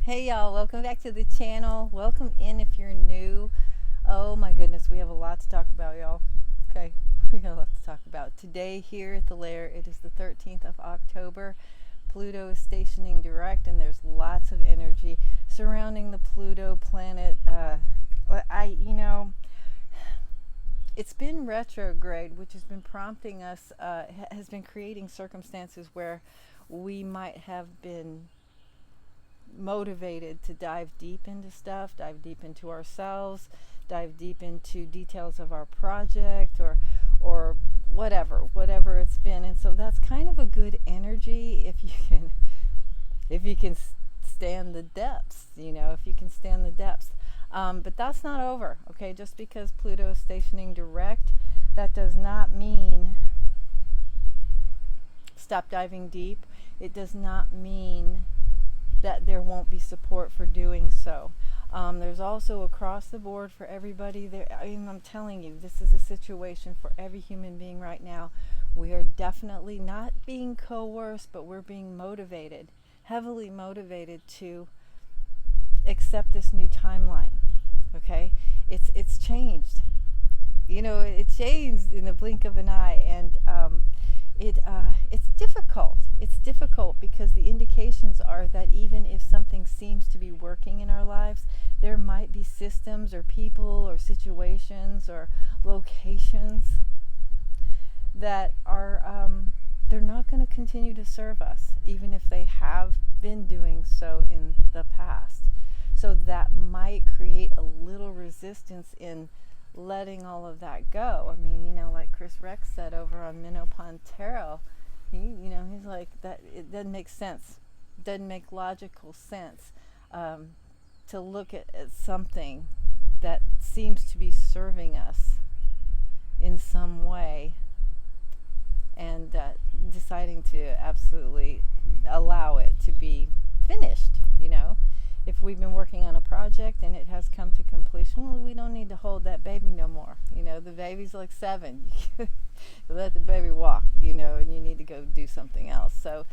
Hey y'all, welcome back to the channel. Welcome in if you're new. Oh my goodness, we have a lot to talk about, y'all. Okay, we got a lot to talk about. Today here at the lair, it is the 13th of October. Pluto is stationing direct and there's lots of energy surrounding the Pluto planet. It's been retrograde, which has been prompting us, has been creating circumstances where we might have been motivated to dive deep into stuff, dive deep into ourselves, dive deep into details of our project or whatever it's been. And so that's kind of a good energy if you can stand the depths, if you can stand the depths. But that's not over, okay? Just because Pluto is stationing direct, that does not mean stop diving deep. It does not mean that there won't be support for doing so. There's also across the board for everybody there. I'm telling you, this is a situation for every human being right now. We are definitely not being coerced, but we're being motivated, heavily motivated to accept this new timeline. Okay, it's changed. It changed in the blink of an eye, and it's difficult. It's difficult because the indications are that even if something seems to be working in our lives, there might be systems or people or situations or locations that are they're not going to continue to serve us, even if they have been doing so in the past. So that might create a little resistance in letting all of that go. I mean, like Chris Rex said over on Minnow Pond Tarot, he's like, that it doesn't make sense. It doesn't make logical sense to look at something that seems to be serving us in some way and deciding to absolutely allow it to be finished. If we've been working on a project and it has come to completion, well, we don't need to hold that baby no more. The baby's like 7. You let the baby walk, and you need to go do something else. So,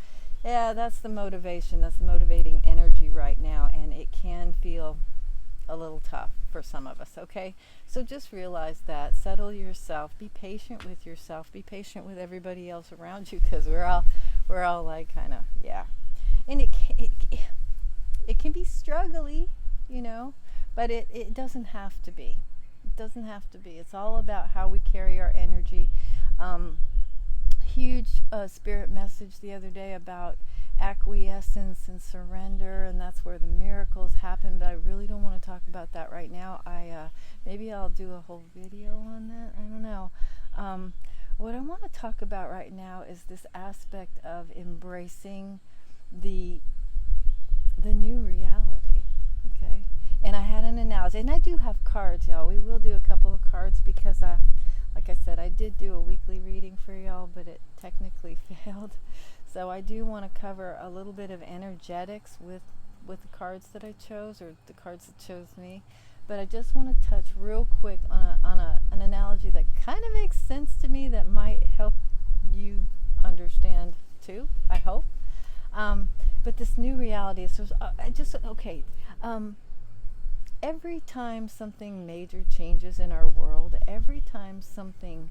yeah, that's the motivation. That's the motivating energy right now, and it can feel a little tough for some of us, okay? So just realize that. Settle yourself. Be patient with yourself. Be patient with everybody else around you, because we're all like kind of, yeah. And it can be struggly, but it doesn't have to be. It doesn't have to be. It's all about how we carry our energy. Huge spirit message the other day about acquiescence and surrender, and that's where the miracles happen, but I really don't want to talk about that right now. Maybe I'll do a whole video on that. I don't know. What I want to talk about right now is this aspect of embracing the new reality, okay? And I had an analogy, and I do have cards, y'all. We will do a couple of cards because, like I said, I did do a weekly reading for y'all, but it technically failed. So I do want to cover a little bit of energetics with the cards that I chose, or the cards that chose me. But I just want to touch real quick on an analogy that kind of makes sense to me, that might help you understand too, I hope. But this new reality is every time something major changes in our world, every time something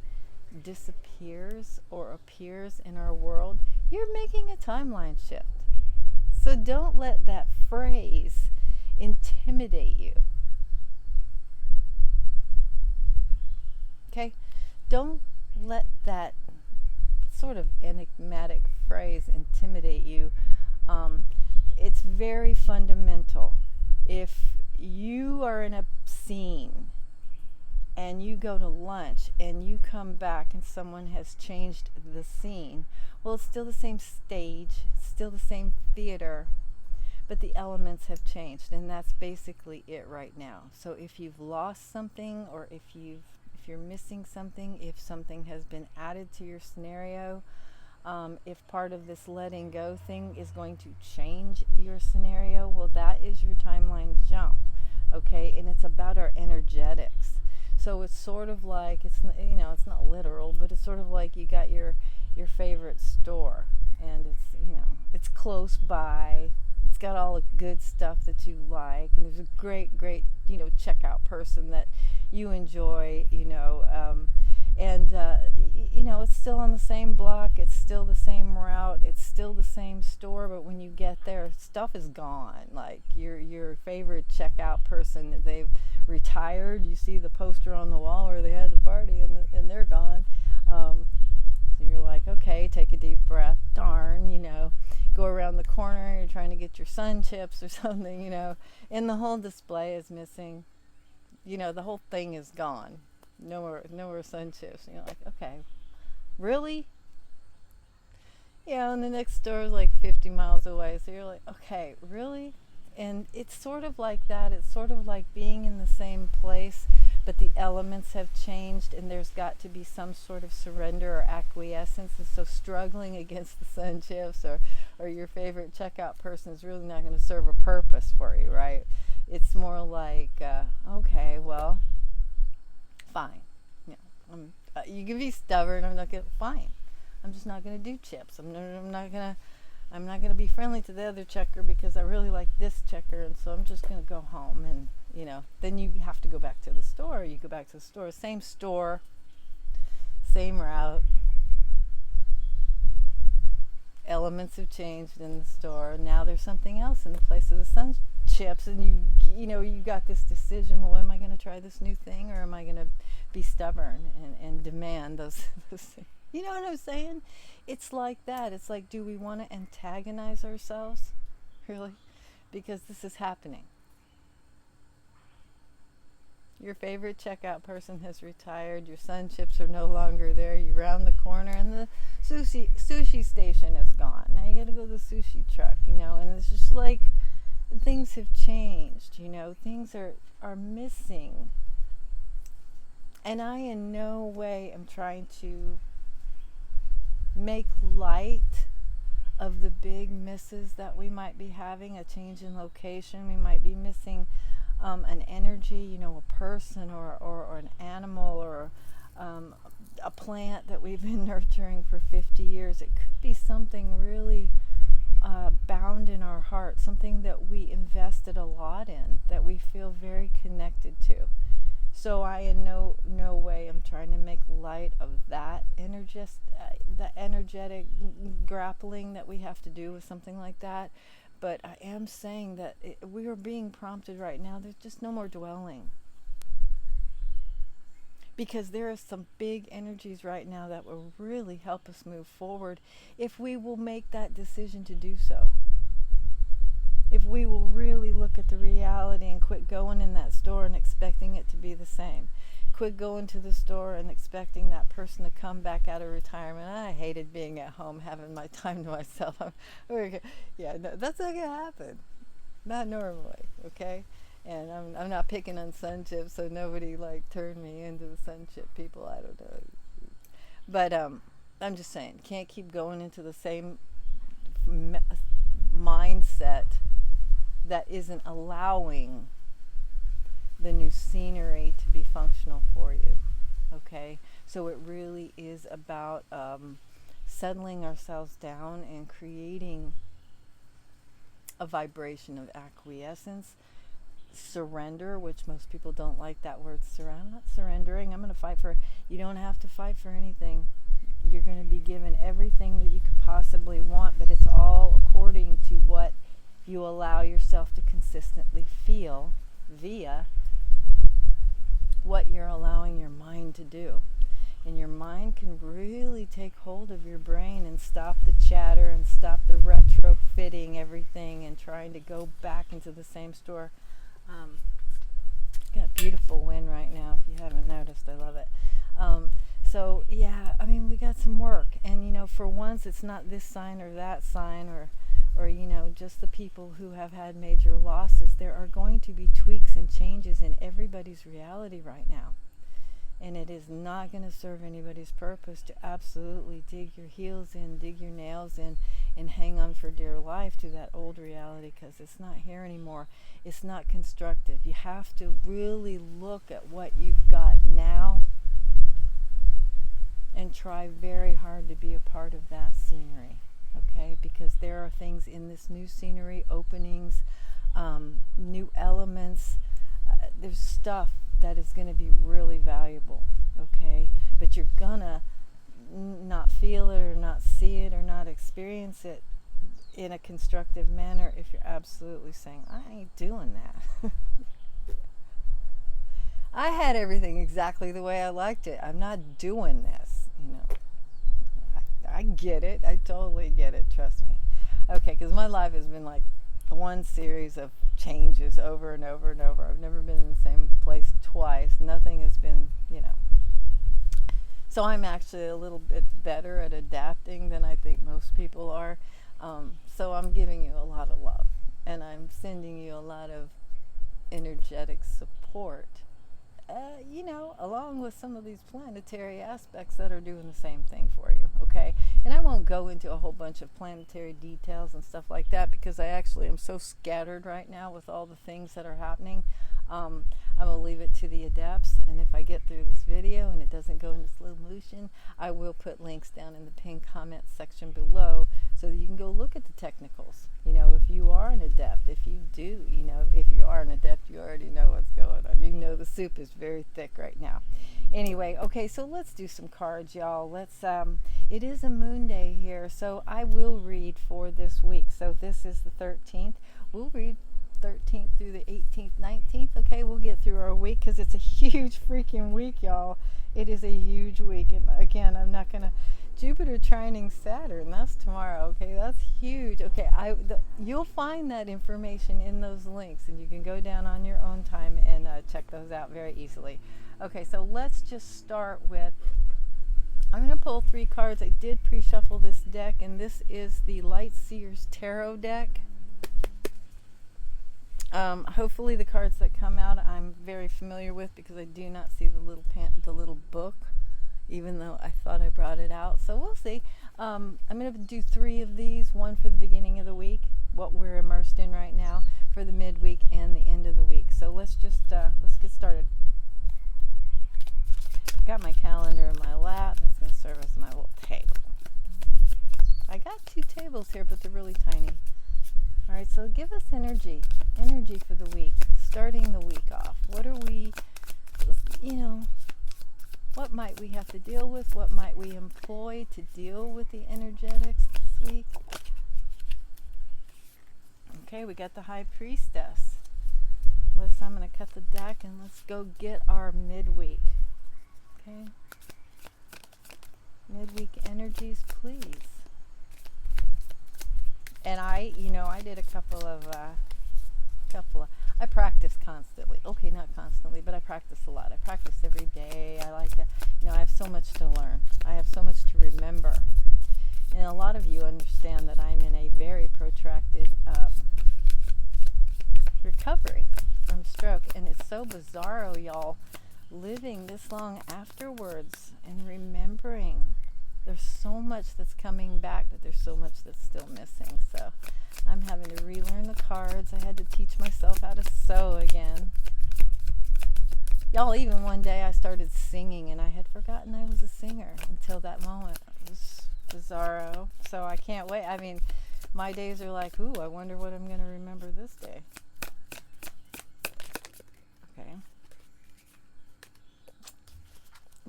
disappears or appears in our world, you're making a timeline shift. So don't let that phrase intimidate you. Okay? Don't let that sort of enigmatic phrase intimidate you. It's very fundamental. If you are in a scene and you go to lunch and you come back and someone has changed the scene, well, it's still the same stage, it's still the same theater, but the elements have changed, and that's basically it right now. So if you've lost something, or if you're missing something, if something has been added to your scenario, if part of this letting go thing is going to change your scenario, well, that is your timeline jump, okay? And it's about our energetics. So it's sort of like, it's not literal, but it's sort of like you got your favorite store, and it's close by, it's got all the good stuff that you like, and there's a great, checkout person that you enjoy, and it's still on the same block, it's still the same route, it's still the same store, but when you get there, stuff is gone. Like your favorite checkout person, they've retired. You see the poster on the wall where they had the party, and they're gone. So you're like, okay, take a deep breath. Darn, go around the corner, you're trying to get your sun chips or something, and the whole display is missing. The whole thing is gone. No more sun chips. And you're like, okay, really? And the next store is like 50 miles away. So you're like, okay, really? And it's sort of like that. It's sort of like being in the same place, but the elements have changed, and there's got to be some sort of surrender or acquiescence. And so struggling against the sun chips or your favorite checkout person is really not going to serve a purpose for you, right? It's more like, okay, well, fine. You can be stubborn. Fine. I'm just not going to do chips. I'm not going to be friendly to the other checker because I really like this checker, and so I'm just going to go home. And then you have to go back to the store. You go back to the store, same route. Elements have changed in the store. Now there's something else in the place of the sun chips, and you got this decision. Well, am I going to try this new thing, or am I going to be stubborn and demand those things? You know what I'm saying? It's like that. It's like, do we want to antagonize ourselves? Really? Because this is happening. Your favorite checkout person has retired. Your sun chips are no longer there. You round the corner and the sushi station is gone. Now you got to go to the sushi truck, and it's just like things have changed, things are missing. And I in no way am trying to make light of the big misses that we might be having, a change in location. We might be missing an energy, a person or an animal or a plant that we've been nurturing for 50 years. It could be something really bound in our heart, something that we invested a lot in, that we feel very connected to. So I in no way am trying to make light of that the energetic grappling that we have to do with something like that. But I am saying that we are being prompted right now. There's just no more dwelling. Because there are some big energies right now that will really help us move forward if we will make that decision to do so. If we will really look at the reality and quit going in that store and expecting it to be the same. Quit going to the store and expecting that person to come back out of retirement. I hated being at home, having my time to myself. Yeah, no, that's not going to happen. Not normally, okay? And I'm not picking on sun chips, so nobody turned me into the sun chip people. I don't know. But I'm just saying, can't keep going into the same mindset that isn't allowing the new scenery to be functional for you. Okay? So it really is about settling ourselves down and creating a vibration of acquiescence, surrender, which most people don't like that word surrender. I'm not surrendering. I'm going to fight for. You don't have to fight for anything. You're going to be given everything that you could possibly want, but it's all according to what you allow yourself to consistently feel via what you're allowing your mind to do. And your mind can really take hold of your brain and stop the chatter and stop the retrofitting everything and trying to go back into the same store. Got beautiful wind right now, if you haven't noticed. I love it. So yeah, we got some work, and for once it's not this sign or that sign or just the people who have had major losses. There are going to be tweaks and changes in everybody's reality right now, and it is not going to serve anybody's purpose to absolutely dig your heels in, dig your nails in, and hang on for dear life to that old reality, because it's not here anymore. It's not constructive. You have to really look at what you've got now and try very hard to be a part of that scenery. okay? Because there are things in this new scenery, openings, new elements. There's stuff that is going to be really valuable, okay? But you're gonna not feel it or not see it or not experience it in a constructive manner if you're absolutely saying, I ain't doing that. I had everything exactly the way I liked it. I'm not doing this, you know. I get it. I totally get it. Trust me. Okay, because my life has been like one series of changes over and over and over. I've never been in the same place twice. Nothing has been, you know. So I'm actually a little bit better at adapting than I think most people are. So I'm giving you a lot of love, and I'm sending you a lot of energetic support. You know, along with some of these planetary aspects that are doing the same thing for you, okay? And I won't go into a whole bunch of planetary details and stuff like that because I actually am so scattered right now with all the things that are happening. I'm going to leave it to the adepts, and if I get through this video and it doesn't go into slow motion, I will put links down in the pinned comment section below so that you can go look at the technicals. You know, if you are an adept, if you do, you know, if you are an adept, you already know what's going on. You know the soup is very thick right now. Anyway, okay, so let's do some cards, y'all. Let's, it is a moon day here, so I will read for this week. So this is the 13th. We'll read 13th through the 18th, 19th. Okay, we'll get through our week because it's a huge freaking week, y'all. It is a huge week. And again, I'm not going to, Jupiter trining Saturn, that's tomorrow. Okay, that's huge. Okay, you'll find that information in those links, and you can go down on your own time and check those out very easily. Okay, so let's just start with, I'm going to pull 3 cards. I did pre-shuffle this deck, and this is the Light Seers Tarot deck. Hopefully the cards that come out I'm very familiar with because I do not see the little book, even though I thought I brought it out. So we'll see. I'm going to do 3 of these, one for the beginning of the week, what we're immersed in right now, for the midweek and the end of the week. So let's just let's get started. Got my calendar in my lap. That's going to serve as my little table. I got 2 tables here, but they're really tiny. All right, so give us energy for the week, starting the week off. What are we, you know, what might we have to deal with? What might we employ to deal with the energetics this week? Okay, we got the High Priestess. I'm going to cut the deck and let's go get our midweek. Okay, midweek energies, please. And I did a couple of, I practice constantly. Okay, not constantly, but I practice a lot. I practice every day. I like to, I have so much to learn. I have so much to remember. And a lot of you understand that I'm in a very protracted recovery from stroke. And it's so bizarro, y'all, living this long afterwards and remembering. There's so much that's coming back, but there's so much that's still missing. So I'm having to relearn the cards. I had to teach myself how to sew again. Y'all, even one day I started singing and I had forgotten I was a singer until that moment. It was bizarro. So I can't wait. I mean, my days are like, ooh, I wonder what I'm going to remember this day. Okay.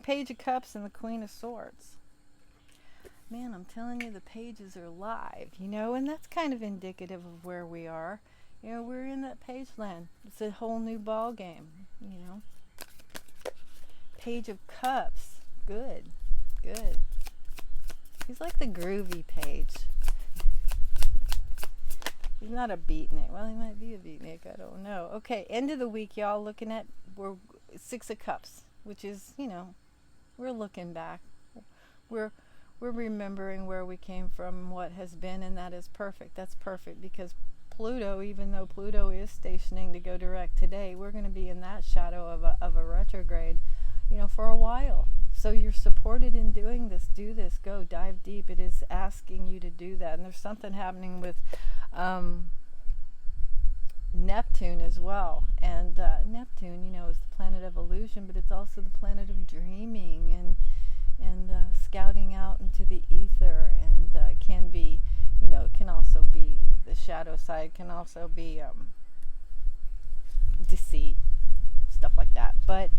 Page of Cups and the Queen of Swords. Man, I'm telling you, the pages are live, and that's kind of indicative of where we are. We're in that page land. It's a whole new ball game, Page of Cups. Good. He's like the groovy page. He's not a beatnik. Well, he might be a beatnik. I don't know. Okay, end of the week, y'all. Looking at, we're 6 of Cups, which is, we're looking back. We're remembering where we came from, what has been, and that is perfect. That's perfect because Pluto, even though Pluto is stationing to go direct today, we're going to be in that shadow of a retrograde, for a while. So you're supported in doing this. Do this. Go. Dive deep. It is asking you to do that. And there's something happening with Neptune as well. And Neptune, is the planet of illusion, but it's also the planet of dreaming and and scouting out into the ether, and can be, it can also be the shadow side, can also be deceit, stuff like that. But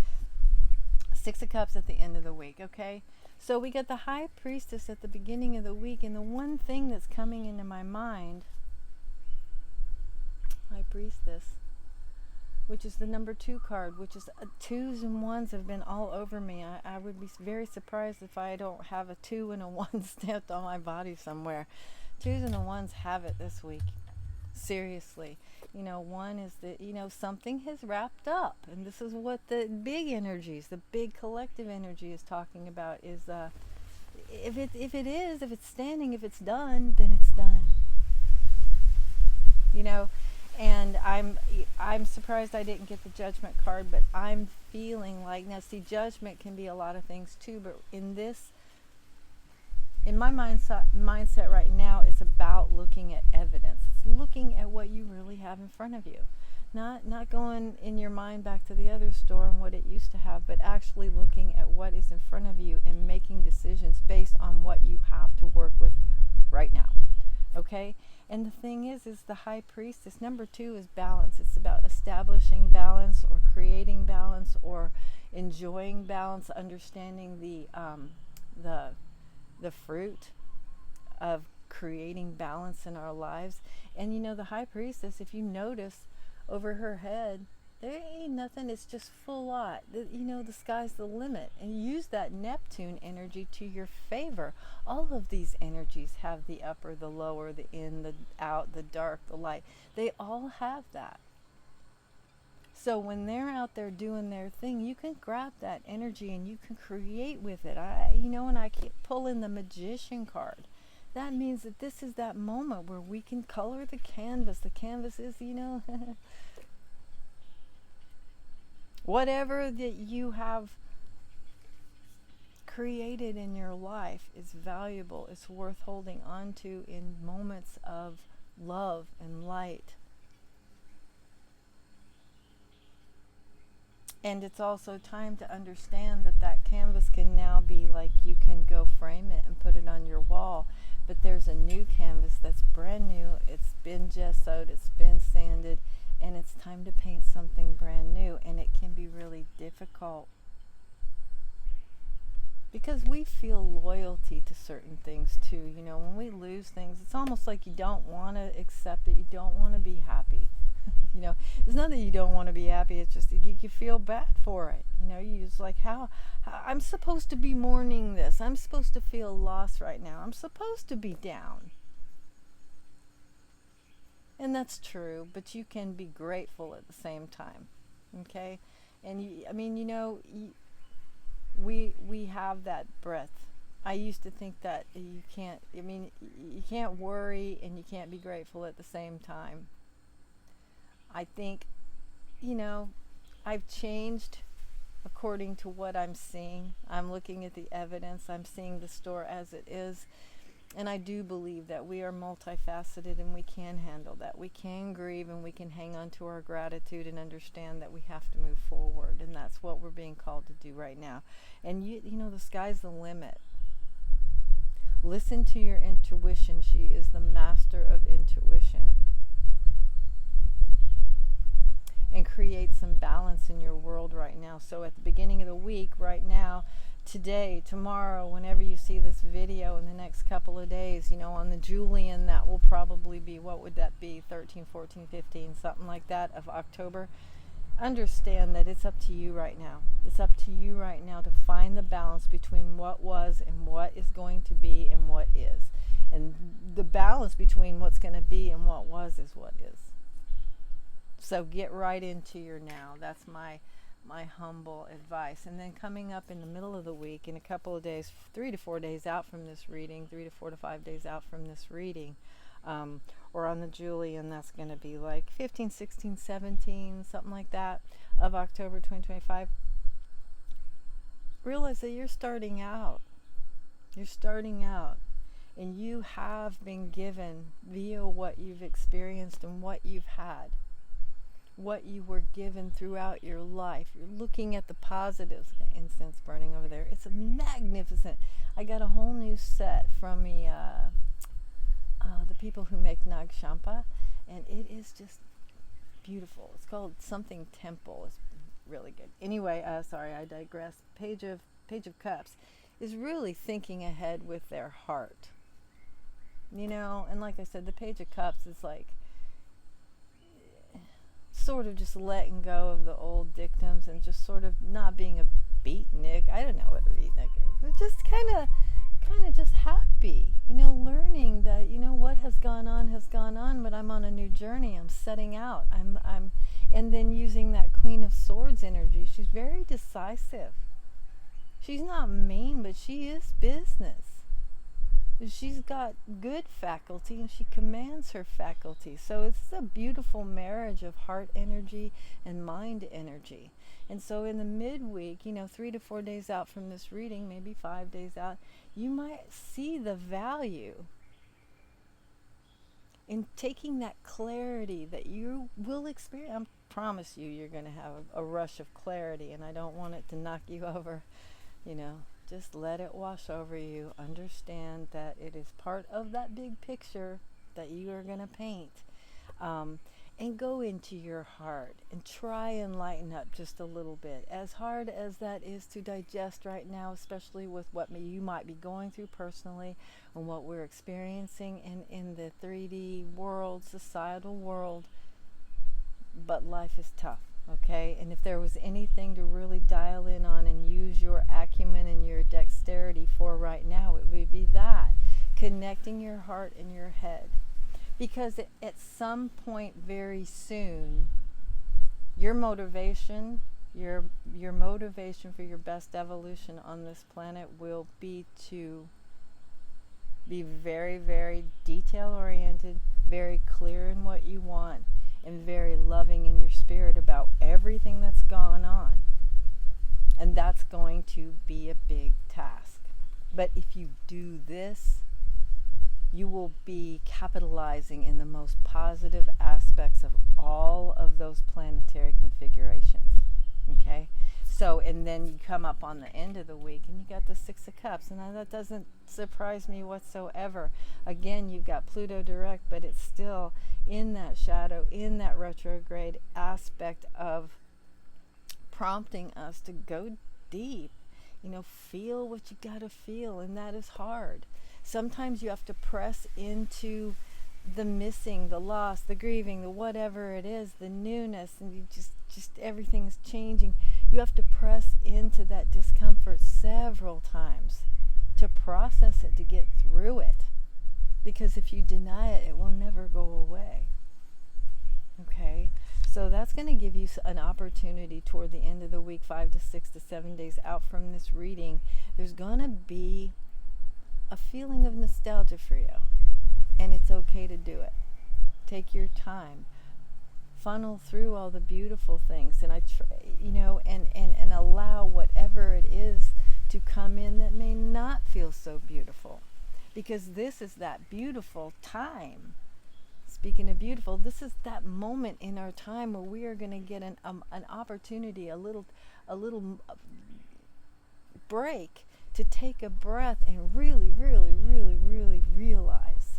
Six of Cups at the end of the week, okay? So we got the High Priestess at the beginning of the week, and the one thing that's coming into my mind, High Priestess, which is the number 2 card, which is 2s and 1s have been all over me. I would be very surprised if I don't have a 2 and a 1 stamped on my body somewhere. 2s and the 1s have it this week. Seriously. 1 is that, something has wrapped up. And this is what the big energies, the big collective energy is talking about, is if it's standing, if it's done, then it's done. And I'm surprised I didn't get the Judgment card, but I'm feeling like, now see, Judgment can be a lot of things too, but in my mindset right now, it's about looking at evidence. It's looking at what you really have in front of you. Not going in your mind back to the other store and what it used to have, but actually looking at what is in front of you and making decisions based on what you have to work with right now. Okay? And the thing is the High Priestess, number 2, is balance. It's about establishing balance, or creating balance, or enjoying balance, understanding the fruit of creating balance in our lives. And the High Priestess, if you notice over her head, there ain't nothing. It's just full lot. The sky's the limit. And use that Neptune energy to your favor. All of these energies have the upper, the lower, the in, the out, the dark, the light. They all have that. So when they're out there doing their thing, you can grab that energy and you can create with it. And I keep pulling the Magician card. That means that this is that moment where we can color the canvas. The canvas is, whatever that you have created in your life is valuable. It's worth holding on to in moments of love and light. And it's also time to understand that canvas can now be like, you can go frame it and put it on your wall. But there's a new canvas that's brand new. It's been gessoed, it's been sanded, and it's time to paint something brand new. And it can be really difficult because we feel loyalty to certain things too. When we lose things, it's almost like you don't want to accept it. You don't want to be happy. It's not that you don't want to be happy. It's just you feel bad for it. You just like, how I'm supposed to be mourning this. I'm supposed to feel lost right now. I'm supposed to be down. And that's true, but you can be grateful at the same time. Okay? And we have that breath. I used to think that you can't worry and you can't be grateful at the same time. I think, I've changed according to what I'm seeing. I'm looking at the evidence. I'm seeing the store as it is. And I do believe that we are multifaceted and we can handle that. We can grieve and we can hang on to our gratitude and understand that we have to move forward. And that's what we're being called to do right now. And the sky's the limit. Listen to your intuition. She is the master of intuition. And create some balance in your world right now. So at the beginning of the week, right now, today, tomorrow, whenever you see this video in the next couple of days, on the Julian, that will probably be, what would that be, 13, 14, 15, something like that, of October. Understand that it's up to you right now. It's up to you right now to find the balance between what was and what is going to be and what is. And the balance between what's going to be and what was is what is. So get right into your now. That's my humble advice. And then coming up in the middle of the week, in a couple of days, 3 to 4 days out from this reading, 3 to 4 to 5 days out from this reading, or on the Julian, that's going to be like 15, 16, 17, something like that, of October 2025. Realize that you're starting out. You're starting out. And you have been given, via what you've experienced and what you've had, what you were given throughout your life. You're looking at the positives. Incense burning over there. It's magnificent. I got a whole new set from the people who make Nag Champa, and it is just beautiful. It's called something temple. It's really good. Anyway, sorry, I digress. Page of Cups is really thinking ahead with their heart. You know, and like I said, the Page of Cups is like sort of just letting go of the old dictums and just sort of not being a beatnik. I don't know what a beatnik is, but just kind of just happy, you know, learning that, you know, what has gone on, but I'm on a new journey. I'm setting out. And then using that Queen of Swords energy. She's very decisive. She's not mean, but she is business. She's got good faculty and she commands her faculty. So it's a beautiful marriage of heart energy and mind energy. And so in the midweek, you know, 3 to 4 days out from this reading, maybe 5 days out, you might see the value in taking that clarity that you will experience. I promise you, you're going to have a rush of clarity, and I don't want it to knock you over, you know. Just let it wash over you. Understand that it is part of that big picture that you are going to paint. And go into your heart and try and lighten up just a little bit. As hard as that is to digest right now, especially with what you might be going through personally and what we're experiencing in the 3D world, societal world. But life is tough. Okay, and if there was anything to really dial in on and use your acumen and your dexterity for right now, it would be that. Connecting your heart and your head. Because at some point very soon, your motivation for your best evolution on this planet will be to be very, very detail-oriented, very clear in what you want, and very loving in your spirit about everything that's gone on. And that's going to be a big task. But if you do this, you will be capitalizing in the most positive aspects of all of those planetary configurations. Okay? So, and then you come up on the end of the week and you got the 6 of Cups. And that doesn't surprise me whatsoever. Again, you've got Pluto direct, but it's still in that shadow, in that retrograde aspect of prompting us to go deep. You know, feel what you gotta feel, and that is hard. Sometimes you have to press into the missing, the loss, the grieving, the whatever it is, the newness, and you just everything's changing. You have to press into that discomfort several times to process it, to get through it. Because if you deny it, it will never go away. Okay? So that's going to give you an opportunity toward the end of the week, 5 to 6 to 7 days out from this reading. There's going to be a feeling of nostalgia for you. And it's okay to do it. Take your time. Funnel through all the beautiful things. And and allow whatever it is to come in that may not feel so beautiful. Because this is that beautiful time. Speaking of beautiful, this is that moment in our time where we are going to get an opportunity, a little break to take a breath and really, really, really, really realize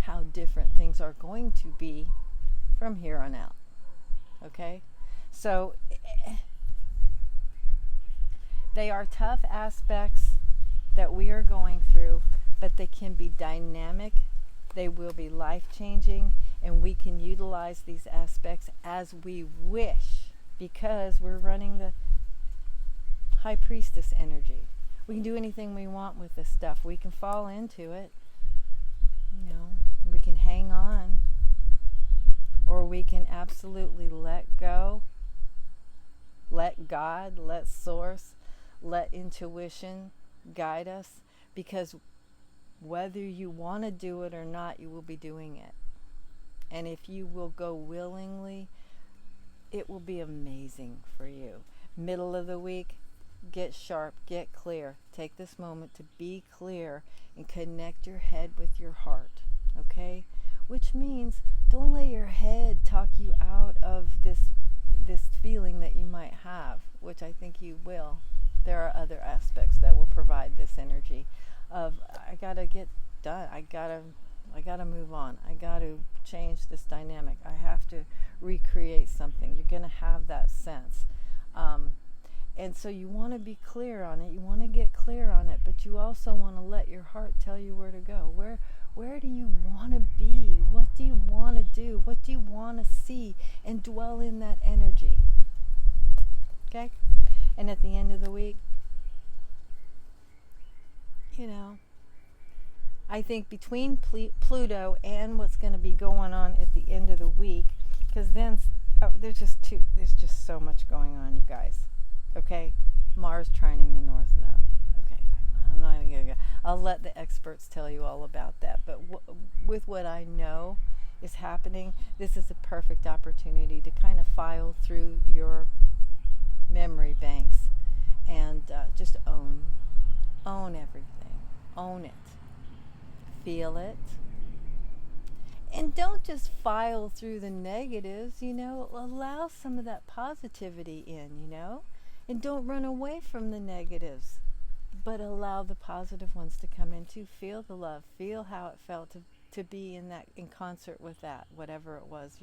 how different things are going to be from here on out. Okay? So they are tough aspects that we are going through, but they can be dynamic. They will be life-changing, and we can utilize these aspects as we wish, because we're running the High Priestess energy. We can do anything we want with this stuff. We can fall into it. You know, we can hang on, or we can absolutely let go, let God, let Source, let intuition guide us, because whether you want to do it or not, you will be doing it. And if you will go willingly, it will be amazing for you. Middle of the week, get sharp, get clear. Take this moment to be clear and connect your head with your heart, okay? Which means don't let your head talk you out of have, which I think you will, there are other aspects that will provide this energy of I gotta get done. I gotta move on. I gotta change this dynamic. I have to recreate something. You're gonna have that sense. Um, and so you want to be clear on it. You want to get clear on it, but you also want to let your heart tell you where to go. Where do you want to be? What do you want to do? What do you want to see? And dwell in that energy. Okay? And at the end of the week, you know, I think between Pluto and what's going to be going on at the end of the week, because then there's just so much going on, you guys. Okay? Mars trining the North Node. Okay, I'm not even gonna go. I'll let the experts tell you all about that. But with what I know is happening, this is a perfect opportunity to kind of file through your memory banks and just own everything. Own it. Feel it. And don't just file through the negatives, allow some of that positivity in, and don't run away from the negatives, but allow the positive ones to come in too. Feel the love, feel how it felt to be in concert with that, whatever it was,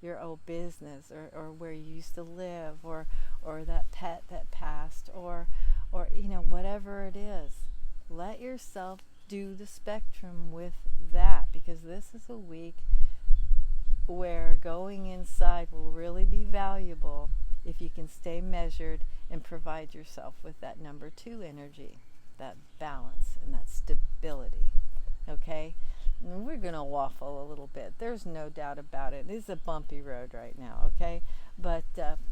your old business or where you used to live or that pet that passed or whatever it is. Let yourself do the spectrum with that, because this is a week where going inside will really be valuable if you can stay measured and provide yourself with that number 2 energy, that balance and that stability. Okay? And we're going to waffle a little bit. There's no doubt about it. It is a bumpy road right now, okay? But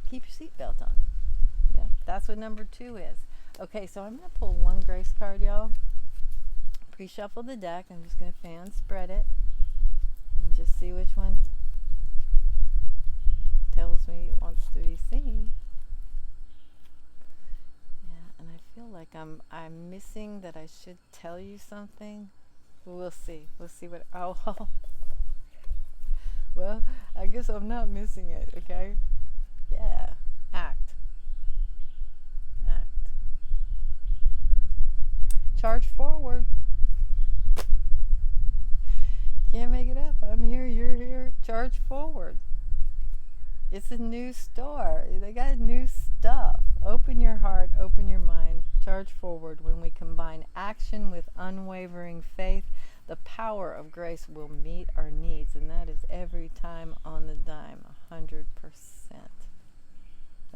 keep your seatbelt on. Yeah, that's what number 2 is. Okay, so I'm going to pull one grace card, y'all. Pre-shuffle the deck. I'm just going to fan spread it and just see which one tells me it wants to be seen. Yeah, and I feel like I'm missing that I should tell you something. We'll see. We'll see what. Oh, well, I guess I'm not missing it. Okay. Yeah. Act. Charge forward. Can't make it up. I'm here, you're here. Charge forward. It's a new store. They got new stuff. Open your heart, open your mind. Charge forward. When we combine action with unwavering faith, the power of grace will meet our needs. And that is every time on the dime, 100%.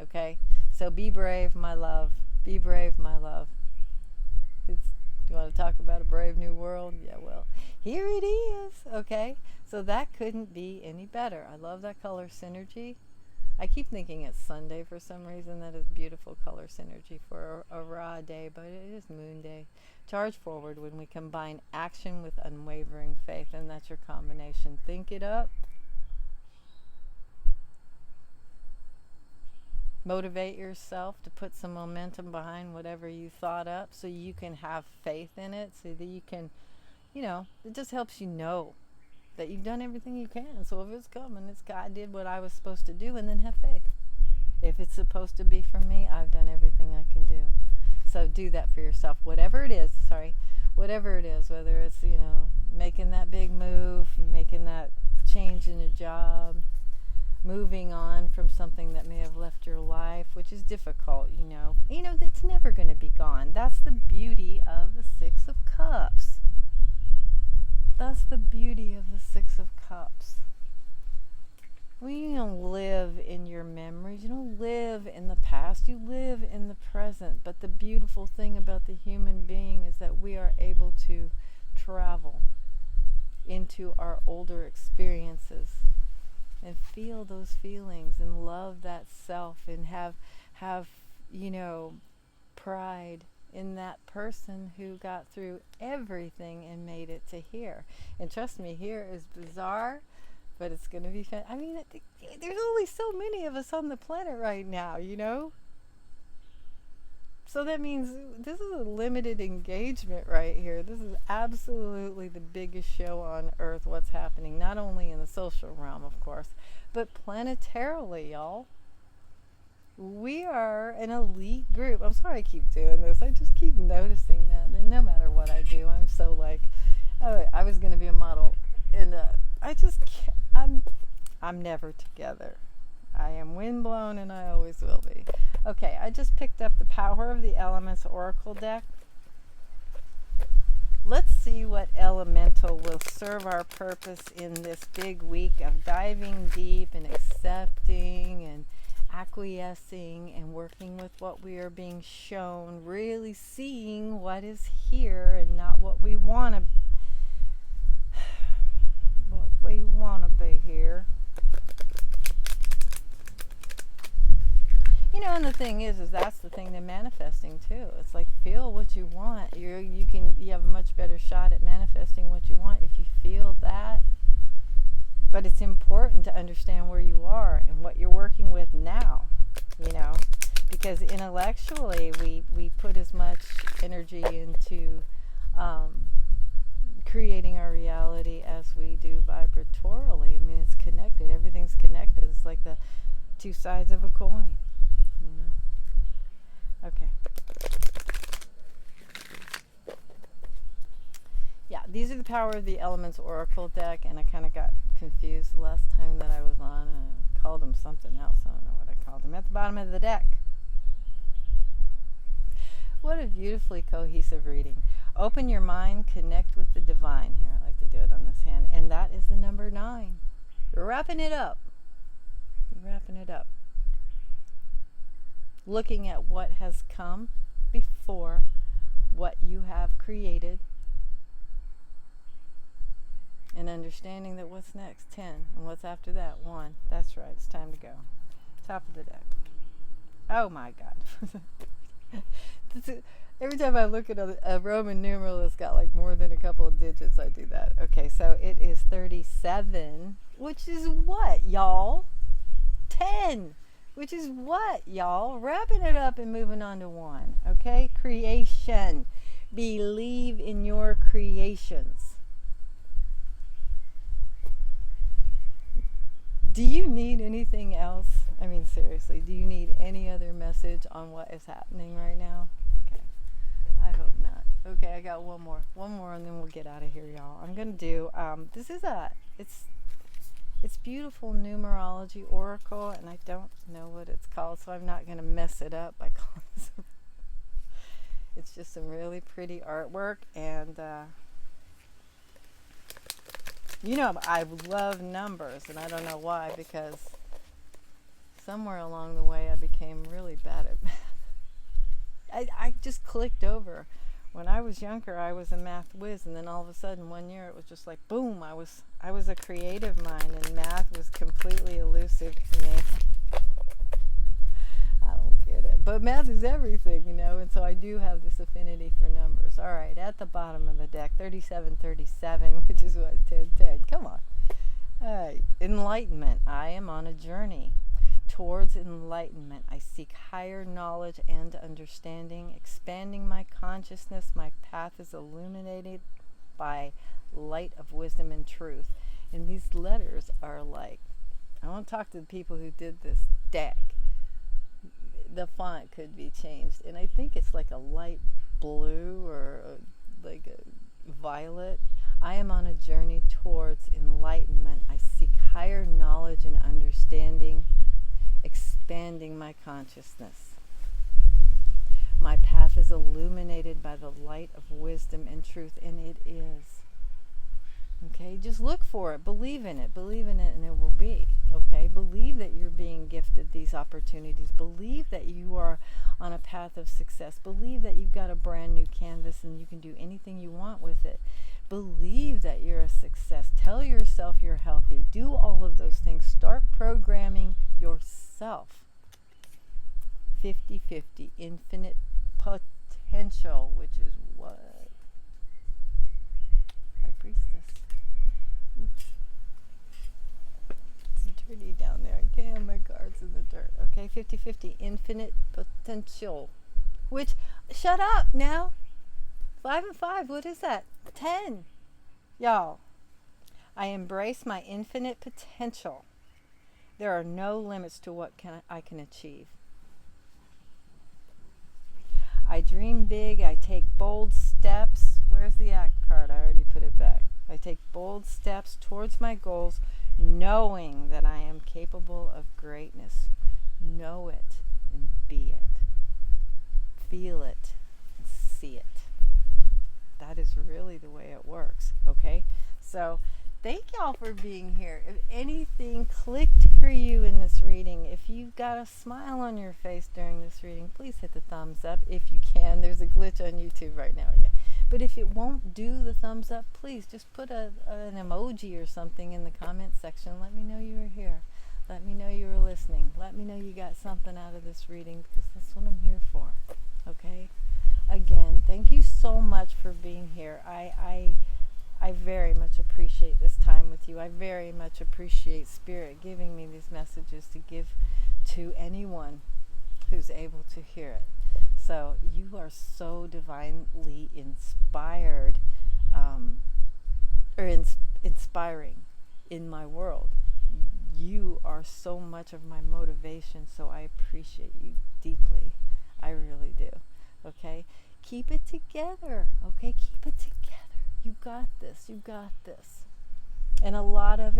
Okay? So be brave, my love. Be brave, my love. You want to talk about a brave new world? Yeah, well, here it is. Okay, so that couldn't be any better. I love that color synergy. I keep thinking it's Sunday for some reason. That is beautiful color synergy for a raw day, but it is moon day. Charge forward when we combine action with unwavering faith, and that's your combination. Think it up. Motivate yourself to put some momentum behind whatever you thought up so you can have faith in it, so that you can, it just helps you know that you've done everything you can. So if it's coming, I did what I was supposed to do, and then have faith. If it's supposed to be for me, I've done everything I can do. So do that for yourself. Whatever it is, whether it's, making that big move, making that change in a job, moving on from something that may have left your life, which is difficult, that's never going to be gone. That's the beauty of the 6 of Cups. That's the beauty of the 6 of Cups. You don't live in your memories. You don't live in the past. You live in the present. But the beautiful thing about the human being is that we are able to travel into our older experiences and feel those feelings and love that self and have pride in that person who got through everything and made it to here. And trust me, here is bizarre, but it's going to be fun. I mean, there's only so many of us on the planet right now, So that means this is a limited engagement right here. This is absolutely the biggest show on Earth, what's happening, not only in the social realm, of course, but planetarily, y'all. We are an elite group. I'm sorry I keep doing this. I just keep noticing that. And no matter what I do, I'm so like, oh, I was going to be a model. And I just can't, I'm never together. I am windblown and I always will be. Okay, I just picked up the Power of the Elements Oracle deck. Let's see what elemental will serve our purpose in this big week of diving deep and accepting and acquiescing and working with what we are being shown, really seeing what is here and not what we want to be here. You know, and the thing is that's the thing they're manifesting too. It's like, feel what you want. You have a much better shot at manifesting what you want if you feel that. But it's important to understand where you are and what you're working with now, you know, because intellectually we put as much energy into creating our reality as we do vibratorily. I mean, it's connected. Everything's connected. It's like the two sides of a coin, you know. Okay. Yeah, these are the Power of the Elements Oracle deck, and I kind of got confused the last time that I was on. I called them something else. I don't know what I called them. At the bottom of the deck. What a beautifully cohesive reading. Open your mind, connect with the divine. Here, I like to do it on this hand. And that is the number 9. You're wrapping it up. You're wrapping it up. Looking at what has come before, what you have created, and understanding that what's next, 10, and what's after that, 1. That's right, it's time to go. Top of the deck. Oh my God. Every time I look at a Roman numeral that's got like more than a couple of digits, I do that. Okay, so it is 37, which is what, y'all? 10, which is what, y'all? Wrapping it up and moving on to 1. Okay, creation. Believe in your creations. Do you need anything else? I mean, seriously, do you need any other message on what is happening right now? Okay, I hope not. Okay, I got one more, and then we'll get out of here, y'all. I'm gonna do. This is it's beautiful numerology oracle, and I don't know what it's called, so I'm not gonna mess it up by calling it. It's just some really pretty artwork, and you know, I love numbers, and I don't know why, because somewhere along the way I became really bad at math. I just clicked over. When I was younger, I was a math whiz, and then all of a sudden one year it was just like, boom, I was a creative mind, and math was completely elusive to me. I don't get it. But math is everything, you know, and so I do have this affinity for numbers. All right, at the bottom of the deck, 3737, which is what, 1010. Come on. All right, enlightenment. I am on a journey towards enlightenment. I seek higher knowledge and understanding, expanding my consciousness. My path is illuminated by light of wisdom and truth. And these letters are like, I want to talk to the people who did this deck. The font could be changed, and I think it's like a light blue or like a violet. I am on a journey towards enlightenment. I seek higher knowledge and understanding, expanding my consciousness. My path is illuminated by the light of wisdom and truth, and it is. Okay, just look for it, believe in it, and it will be. Okay, believe that you're being gifted these opportunities. Believe that you are on a path of success. Believe that you've got a brand new canvas and you can do anything you want with it. Believe that you're a success. Tell yourself you're healthy. Do all of those things. Start programming yourself. 50-50, infinite potential, which is what? High Priestess. Oops. It's dirty down there. I can't have my cards in the dirt. Okay, 50-50, infinite potential. Which, shut up now. 5 and 5, what is that? 10. Y'all, I embrace my infinite potential. There are no limits to what I can achieve. I dream big. I take bold steps. Where's the act card? I already put it back. I take bold steps towards my goals, knowing that I am capable of greatness. Know it and be it. Feel it and see it. That is really the way it works, okay? So thank y'all for being here. If anything clicked for you in this reading, if you've got a smile on your face during this reading, please hit the thumbs up if you can. There's a glitch on YouTube right now. Yeah. But if it won't do the thumbs up, please just put an emoji or something in the comment section. Let me know you were here. Let me know you were listening. Let me know you got something out of this reading, because that's what I'm here for. Okay? Again, thank you so much for being here. I very much appreciate this time with you. I very much appreciate Spirit giving me these messages to give to anyone who's able to hear it. So you are so divinely inspired, inspiring in my world. You are so much of my motivation, so I appreciate you deeply. I really do. Okay? Keep it together. Okay? Keep it together. You got this. You got this. And a lot of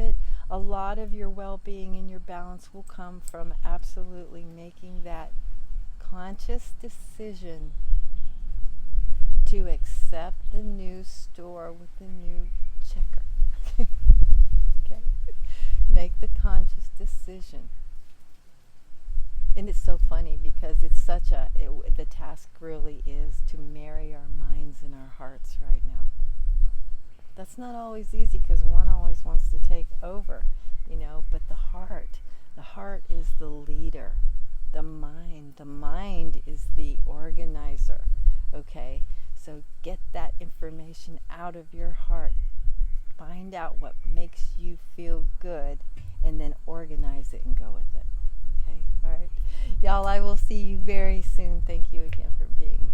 your well-being and your balance will come from absolutely making that conscious decision to accept the new store with the new checker. Okay? Make the conscious decision. And it's so funny because it's the task really is to marry our minds and our hearts right now. That's not always easy because one always wants to take over, but the heart is the leader. The mind is the organizer. Okay? So get that information out of your heart. Find out what makes you feel good and then organize it and go with it. Okay? All right. Y'all, I will see you very soon. Thank you again for being here.